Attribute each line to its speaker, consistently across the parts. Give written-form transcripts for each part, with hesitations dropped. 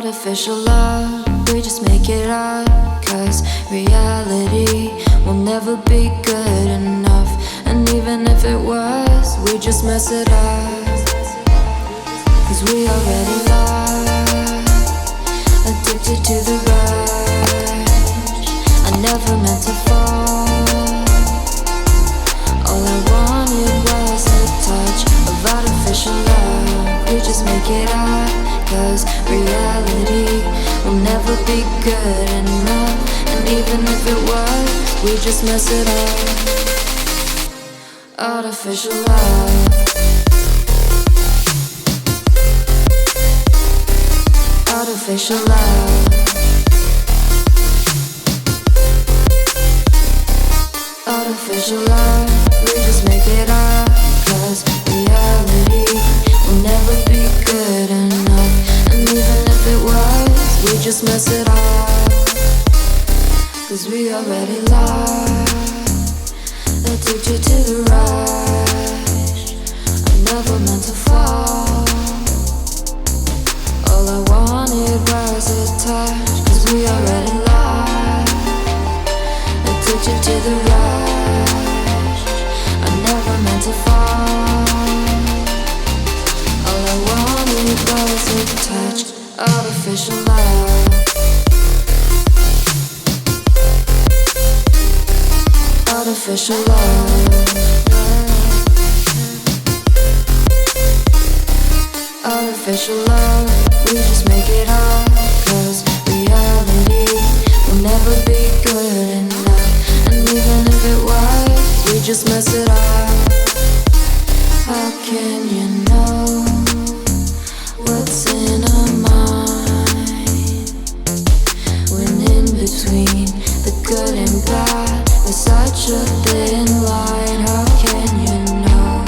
Speaker 1: Artificial love, we just make it up. Cause reality will never be good enough. And even if it was, we just mess it up. Cause we already lost, addicted to the rush. I never meant to fall. All I wanted was a touch of artificial love. We just make it up. Cause reality will never be good enough. And even if it was, we just mess it up. Artificial love. Artificial love. Artificial love. We just make it up. Cause reality will never be good enough. And even if it was, we just mess it up. Cause we already lost, addicted to the rush. I never meant to fall. All I wanted was a touch. Cause we already lost, addicted to the rush. I never meant to fall. All I wanted was a touch. Artificial love. Artificial love. Artificial love. We just make it up. Cause reality will never be good enough. And even if it was, we just mess it up. How can you know what's in our mind when in between the good and bad there's such a thin line? How can you know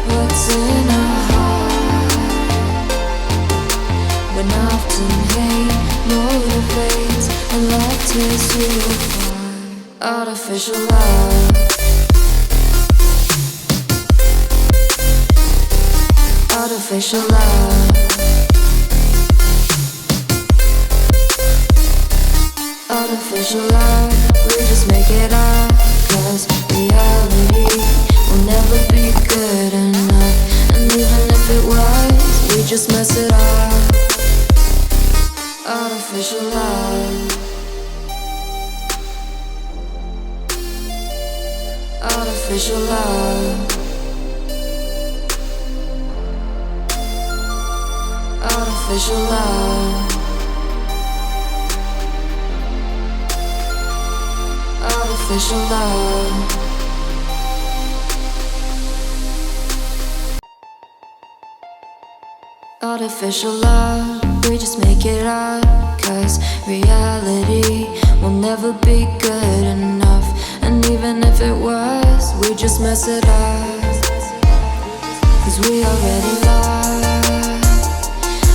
Speaker 1: what's in our heart when often hate motivates and love tears you apart? Artificial love. Artificial love. Artificial love. We just make it up. Cause reality will never be good enough. And even if it was, we just mess it up. Artificial love. Artificial love. Artificial love. Artificial love. Artificial love. We just make it up. Cause reality will never be good enough. And even if it was, we just mess it up. Cause we already lost,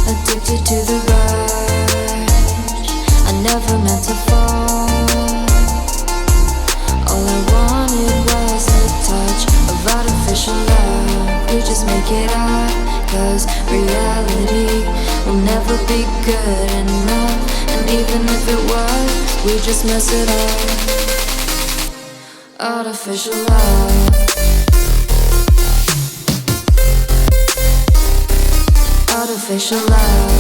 Speaker 1: addicted to the rush. I never meant to fall. All I wanted was a touch of artificial love. We just make it up. Cause reality will never be good enough. And even if it was, we just mess it up. Artificial love. Artificial love.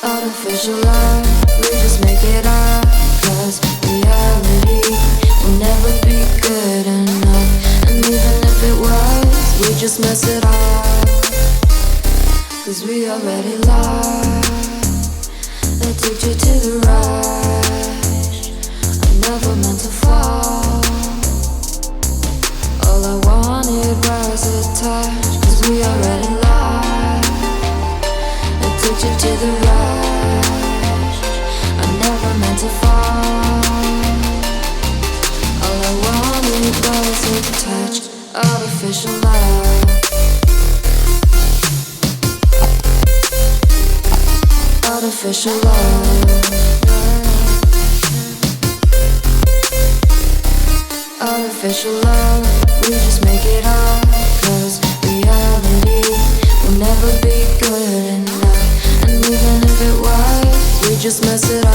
Speaker 1: Artificial love. We just make it up. Cause reality will never be good enough. And even if it was, we just mess it up. Cause we already lost, addicted to the rush. I never meant to fall. All I wanted was a touch. Cause we already lost, addicted to the rush. I never meant to fall. All I wanted was a touch. Artificial love. Artificial love. Artificial love. We just make it up. Cause reality just mess it up.